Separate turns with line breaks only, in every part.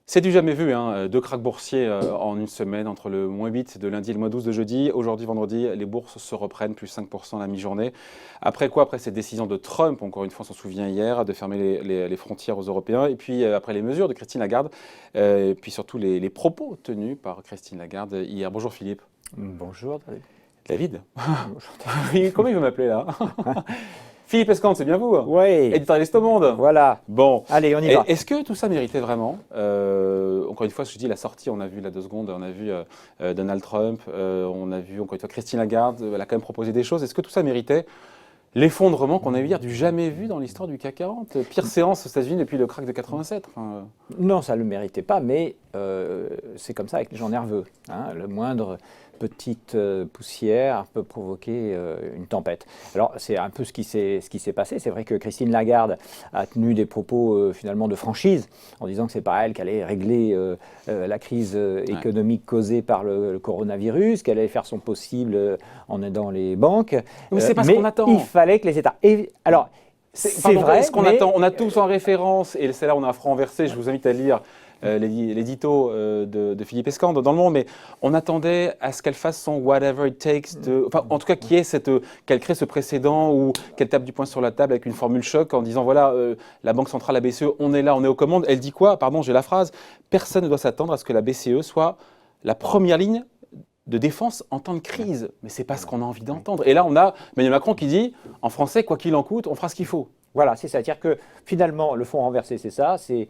C'est du jamais vu, hein. 2 krachs boursiers en une semaine, entre le -8 de lundi et le -12 de jeudi. Aujourd'hui, vendredi, les bourses se reprennent, plus 5% à la mi-journée. Après quoi? Après cette décision de Trump, encore une fois, on s'en souvient hier, de fermer les frontières aux Européens. Et puis après les mesures de Christine Lagarde, et puis surtout les propos tenus par Christine Lagarde hier. Bonjour Philippe.
Bonjour David.
David. Oui, comment il veut m'appeler là? Philippe Escande, c'est bien vous?
Oui.
Éditorialiste au Monde.
Voilà.
Bon.
Allez, on y va.
Est-ce que tout ça méritait vraiment? Encore une fois, je dis la sortie, on a vu là 2 secondes, on a vu Donald Trump, on a vu encore une fois Christine Lagarde, elle a quand même proposé des choses. Est-ce que tout ça méritait l'effondrement qu'on a vu hier, du jamais vu dans l'histoire du CAC 40? Pire séance aux États-Unis depuis le krach de 87.
Non, ça ne le méritait pas, mais c'est comme ça avec les gens nerveux. Hein. Le moindre petite poussière peut provoquer une tempête. Alors, c'est un peu ce qui s'est passé. C'est vrai que Christine Lagarde a tenu des propos finalement de franchise, en disant que c'est pas elle qui allait régler la crise économique causée par le coronavirus, qu'elle allait faire son possible en aidant les banques.
Mais c'est pas ce qu'on attend.
Il fallait que les États... Alors, c'est vrai,
ce qu'on attend. On a tous en référence, et c'est là où on a un franc versé, je vous invite à lire l'édito de Philippe Escande dans Le Monde, mais on attendait à ce qu'elle fasse son whatever it takes, enfin en tout cas qu'elle crée ce précédent ou qu'elle tape du poing sur la table avec une formule choc en disant voilà, la Banque centrale, la BCE, on est là, on est aux commandes. Elle dit quoi? Pardon, j'ai la phrase, personne ne doit s'attendre à ce que la BCE soit la première ligne de défense en temps de crise. Mais c'est pas ce qu'on a envie d'entendre. Et là, on a Emmanuel Macron qui dit, en français, quoi qu'il en coûte, on fera ce qu'il faut.
Voilà, c'est ça. C'est-à-dire que finalement, le fond renversé, c'est ça. C'est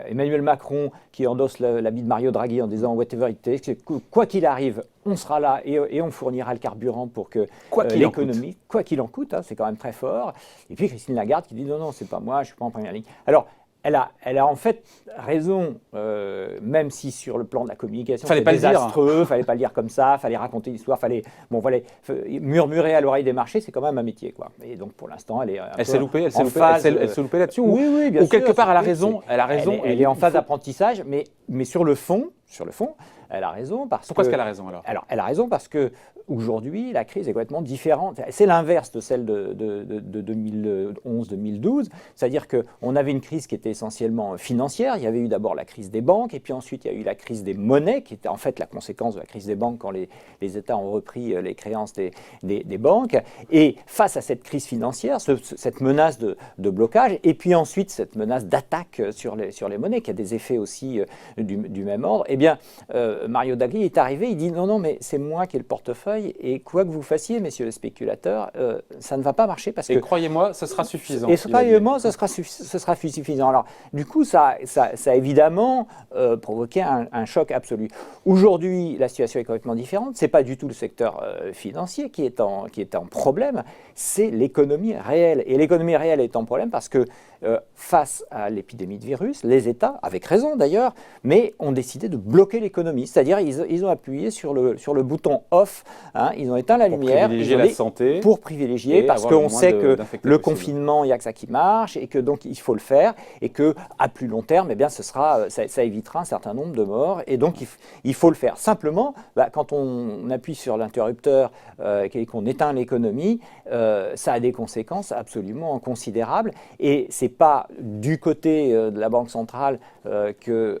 Emmanuel Macron qui endosse l'habit de Mario Draghi en disant « whatever it takes », quoi qu'il arrive, on sera là et on fournira le carburant pour que l'économie, quoi qu'il en coûte, hein, c'est quand même très fort. Et puis Christine Lagarde qui dit « non, non, c'est pas moi, je suis pas en première ligne ». Alors, elle a en fait raison, même si sur le plan de la communication, c'est désastreux, fallait pas le dire comme ça, fallait raconter l'histoire, fallait murmurer à l'oreille des marchés, c'est quand même un métier, quoi. Et donc pour l'instant, elle
s'est loupée, elle s'est loupée là-dessus.
Oui, bien sûr.
Ou quelque part, elle a raison.
Elle est en phase d'apprentissage, mais sur le fond, elle a raison
Pourquoi est-ce qu'elle a raison alors?
Alors, elle a raison parce que aujourd'hui, la crise est complètement différente. C'est l'inverse de celle de 2011-2012. C'est-à-dire qu'on avait une crise qui était essentiellement financière. Il y avait eu d'abord la crise des banques, et puis ensuite il y a eu la crise des monnaies, qui était en fait la conséquence de la crise des banques quand les États ont repris les créances des banques. Et face à cette crise financière, cette menace de blocage, et puis ensuite cette menace d'attaque sur les monnaies, qui a des effets aussi du même ordre, eh bien, Mario Draghi est arrivé, il dit non, mais c'est moi qui ai le portefeuille et quoi que vous fassiez, messieurs les spéculateurs, ça ne va pas marcher parce que...
Et croyez-moi, ce sera suffisant.
Et croyez-moi, ce sera suffisant. Alors, du coup, ça a évidemment provoqué un choc absolu. Aujourd'hui, la situation est complètement différente. Ce n'est pas du tout le secteur financier qui est en problème, c'est l'économie réelle. Et l'économie réelle est en problème parce que face à l'épidémie de virus, les États, avec raison d'ailleurs, mais ont décidé de bloquer l'économie. C'est-à-dire ils ont appuyé sur le bouton off, hein, ils ont éteint la lumière.
Pour privilégier la santé.
Pour privilégier, parce qu'on sait que le confinement, il n'y a que ça qui marche, et que donc il faut le faire, et qu'à plus long terme, eh bien, ça évitera un certain nombre de morts, et donc il faut le faire. Simplement, quand on appuie sur l'interrupteur et qu'on éteint l'économie, ça a des conséquences absolument considérables, et c'est pas du côté de la Banque centrale que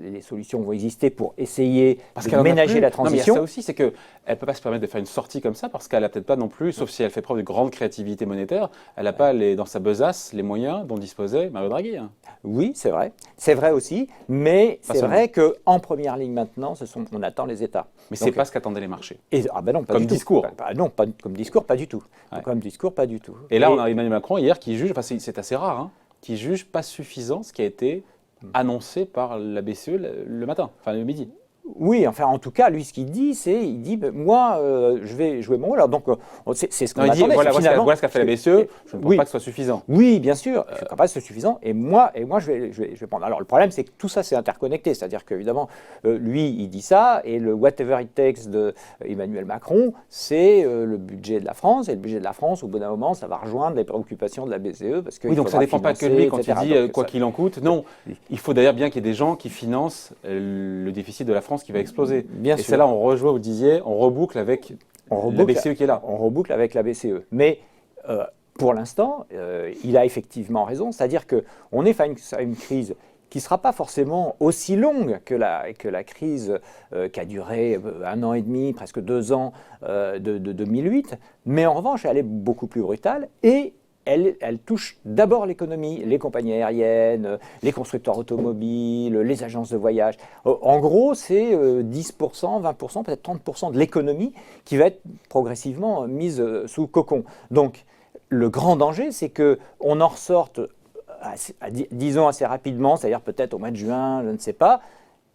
les solutions vont exister pour essayer de ménager la transition.
Non, mais il y a ça aussi, c'est qu'elle ne peut pas se permettre de faire une sortie comme ça parce qu'elle n'a peut-être pas non plus, sauf si elle fait preuve de grande créativité monétaire, elle n'a pas dans sa besace les moyens dont disposait Mario Draghi. Hein.
Oui, c'est vrai. C'est vrai aussi, mais c'est vrai qu'en première ligne maintenant, on attend les États.
Mais ce n'est pas ce qu'attendaient les marchés.
Non, pas
comme
du
discours.
Tout. Non, comme discours, pas du tout.
Ouais.
Comme discours, pas du tout.
Et là, on a Emmanuel Macron hier qui juge, enfin c'est assez rare, hein, qui juge pas suffisant ce qui a été annoncé par la BCE le matin, enfin le midi.
Oui, enfin en tout cas, lui ce qu'il dit, moi je vais jouer mon rôle. Alors, donc c'est ce qu'on attendait.
Voilà ce qu'a fait la BCE, je ne pense pas que ce soit suffisant.
Oui, bien sûr, je ne crois pas que ce soit suffisant. Et moi je vais prendre. Alors le problème, c'est que tout ça c'est interconnecté. C'est-à-dire qu'évidemment, lui il dit ça, et le whatever it takes de Emmanuel Macron, c'est le budget de la France. Et le budget de la France, au bout d'un moment, ça va rejoindre les préoccupations de la BCE. Parce que
oui, donc ça ne dépend pas que de lui quand il dit quoi qu'il en coûte. Non, il faut d'ailleurs bien qu'il y ait des gens qui financent le déficit de la France qui va exploser.
Bien sûr.
Et c'est là, on rejoint, vous disiez, on reboucle avec la BCE qui est là.
On reboucle avec la BCE. Mais pour l'instant, il a effectivement raison, c'est-à-dire qu'on est face à une crise qui ne sera pas forcément aussi longue que la crise qui a duré 1 an et demi, presque 2 ans de 2008, mais en revanche, elle est beaucoup plus brutale et elle touche d'abord l'économie, les compagnies aériennes, les constructeurs automobiles, les agences de voyage. En gros, c'est 10%, 20%, peut-être 30% de l'économie qui va être progressivement mise sous cocon. Donc, le grand danger, c'est qu'on en ressorte disons assez rapidement, c'est-à-dire peut-être au mois de juin, je ne sais pas,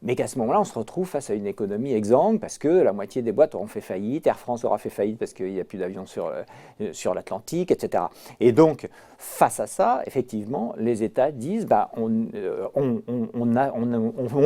mais qu'à ce moment-là, on se retrouve face à une économie exsangue parce que la moitié des boîtes auront fait faillite, Air France aura fait faillite parce qu'il n'y a plus d'avions sur l'Atlantique, etc. Et donc, face à ça, effectivement, les États disent on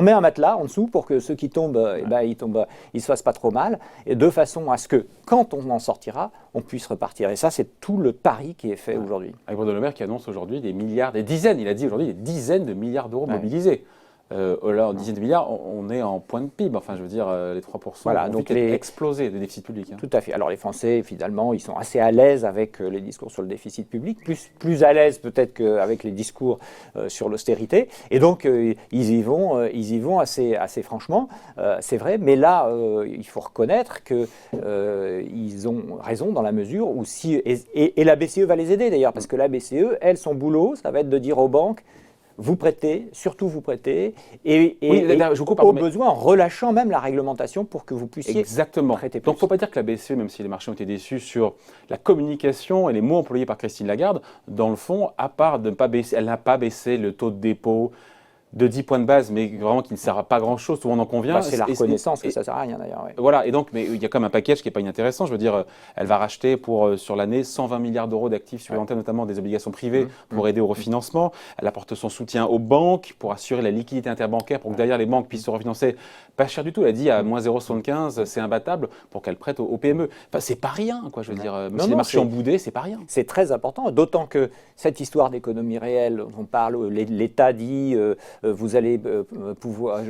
met un matelas en dessous pour que ceux qui tombent, ils ne se fassent pas trop mal, et de façon à ce que, quand on en sortira, on puisse repartir. Et ça, c'est tout le pari qui est fait aujourd'hui.
Avec Bruno Le Maire qui annonce aujourd'hui des milliards, des dizaines, il a dit aujourd'hui des dizaines de milliards d'euros mobilisés. Là, en dizaines de milliards, on est en point de PIB. Enfin, je veux dire, les 3%
vont
vite exploser de déficit public.
Tout à fait. Alors, les Français, finalement, ils sont assez à l'aise avec les discours sur le déficit public, plus à l'aise peut-être qu'avec les discours sur l'austérité. Et donc, ils y vont assez franchement. C'est vrai. Mais là, il faut reconnaître qu'ils ont raison dans la mesure où et la BCE va les aider d'ailleurs, parce que la BCE, elle, son boulot, ça va être de dire aux banques, vous prêtez, surtout vous prêtez, et au besoin en relâchant même la réglementation pour que vous puissiez prêter plus.
Donc il ne faut pas dire que la BCE, même si les marchés ont été déçus sur la communication et les mots employés par Christine Lagarde, dans le fond, à part de ne pas baisser, elle n'a pas baissé le taux de dépôt de 10 points de base, mais vraiment qui ne sert à pas grand-chose, tout le monde en convient.
C'est la reconnaissance que ça ne sert à rien d'ailleurs. Ouais.
Voilà, et donc, mais il y a quand même un package qui n'est pas inintéressant. Je veux dire, elle va racheter sur l'année 120 milliards d'euros d'actifs supplémentaires, notamment des obligations privées pour aider au refinancement. Elle apporte son soutien aux banques pour assurer la liquidité interbancaire, pour que derrière les banques puissent se refinancer pas cher du tout. Elle a dit à moins 0,75, c'est imbattable pour qu'elle prête aux PME. Enfin, c'est pas rien, quoi, je veux dire. Même si les marchés ont boudé, c'est pas rien.
C'est très important, d'autant que cette histoire d'économie réelle dont on parle, l'État dit vous allez pouvoir,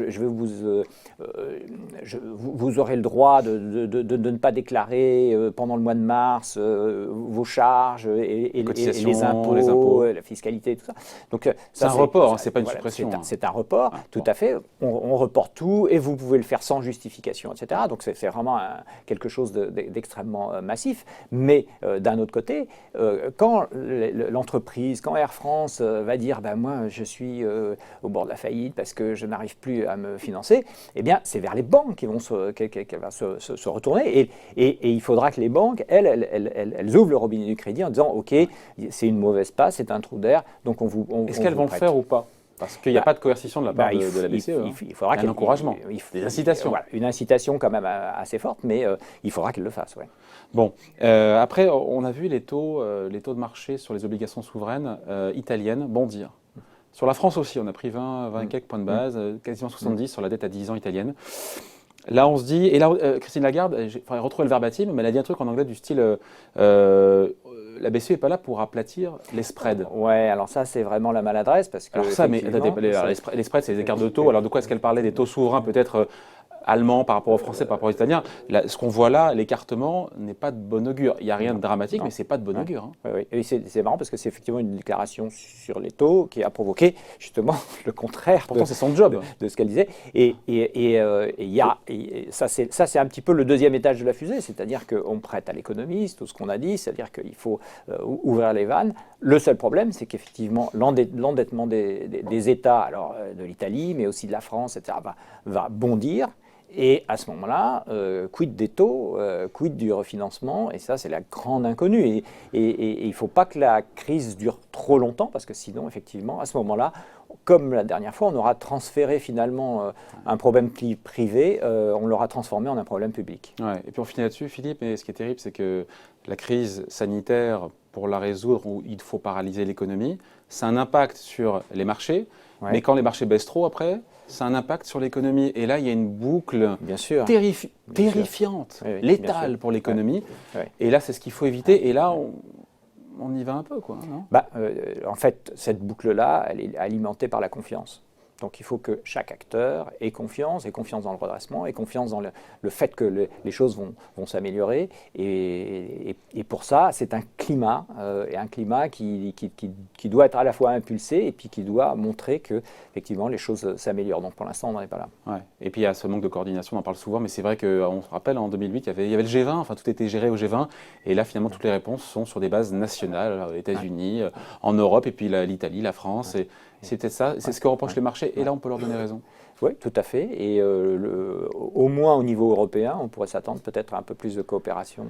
vous aurez le droit de ne pas déclarer pendant le mois de mars vos charges et les impôts, la fiscalité, tout ça. Donc
c'est un report, c'est pas une suppression.
C'est un report, tout à fait. On reporte tout et vous pouvez le faire sans justification, etc. Donc c'est vraiment quelque chose d'extrêmement massif. Mais d'un autre côté, quand l'entreprise, quand Air France va dire moi je suis au bord de la faillite parce que je n'arrive plus à me financer, eh bien c'est vers les banques qu'elle va se retourner et il faudra que les banques, elles ouvrent le robinet du crédit en disant ok, c'est une mauvaise passe, c'est un trou d'air, donc
Est-ce qu'elles vont le faire ou pas? Parce qu'il n'y a pas de coercition de la part de la BCE.
Il faudra
un encouragement, des incitations.
Une incitation quand même assez forte, mais il faudra qu'elle le fasse. Ouais.
Bon, après, on a vu les taux de marché sur les obligations souveraines italiennes bondir. Sur la France aussi, on a pris 20 et quelques points de base, quasiment 70 sur la dette à 10 ans italienne. Là, on se dit, et là, Christine Lagarde, il faudrait retrouver le verbatim, mais elle a dit un truc en anglais du style la BCE n'est pas là pour aplatir les spreads.
Ouais, alors ça, c'est vraiment la maladresse. Parce que
alors ça, mais les spreads, c'est les écarts de taux. Alors de quoi est-ce qu'elle parlait? Des taux souverains peut-être allemands par rapport aux Français, par rapport aux Italiens. Là, ce qu'on voit là, l'écartement n'est pas de bon augure. Il n'y a rien de dramatique, mais ce n'est pas de bon augure. Hein.
Oui. Et c'est marrant parce que c'est effectivement une déclaration sur les taux qui a provoqué justement le contraire.
Pourtant, c'est son job.
De ce qu'elle disait. Et ça, c'est un petit peu le deuxième étage de la fusée. C'est-à-dire qu'on prête à l'économie, tout ce qu'on a dit. C'est-à-dire qu'il faut ouvrir les vannes. Le seul problème, c'est qu'effectivement, l'endettement des États, alors de l'Italie, mais aussi de la France, etc., va bondir. Et à ce moment-là, quid des taux, quid du refinancement? Et ça, c'est la grande inconnue. Et il ne faut pas que la crise dure trop longtemps, parce que sinon, effectivement, à ce moment-là, comme la dernière fois, on aura transféré finalement un problème privé, on l'aura transformé en un problème public.
Ouais. Et puis on finit là-dessus, Philippe, mais ce qui est terrible, c'est que la crise sanitaire, pour la résoudre, où il faut paralyser l'économie, ça a un impact sur les marchés, mais quand les marchés baissent trop après, ça a un impact sur l'économie. Et là, il y a une boucle terrifiante, létale pour l'économie. Et là, c'est ce qu'il faut éviter. Et là, on y va un peu, quoi. Non
en fait, cette boucle-là, elle est alimentée par la confiance. Donc il faut que chaque acteur ait confiance dans le redressement, ait confiance dans le fait que les choses vont s'améliorer. Et pour ça, c'est un climat, qui doit être à la fois impulsé et puis qui doit montrer que effectivement les choses s'améliorent. Donc pour l'instant, on n'en est pas là.
Ouais. Et puis il y a ce manque de coordination, on en parle souvent, mais c'est vrai qu'on se rappelle en 2008, il y avait le G20, enfin tout était géré au G20, et là finalement toutes les réponses sont sur des bases nationales, alors, les États-Unis, en Europe, et puis l'Italie, la France. Et c'est peut-être ça, c'est ce que reprochent les marchés, et là on peut leur donner raison.
Oui, tout à fait. Et au moins au niveau européen, on pourrait s'attendre peut-être à un peu plus de coopération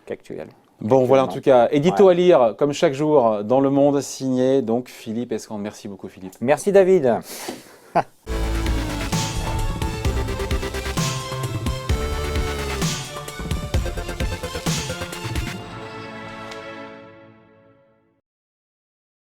qu'actuelle.
Bon, voilà en tout cas, édito à lire comme chaque jour dans Le Monde, signé donc Philippe Escande. Merci beaucoup Philippe.
Merci David.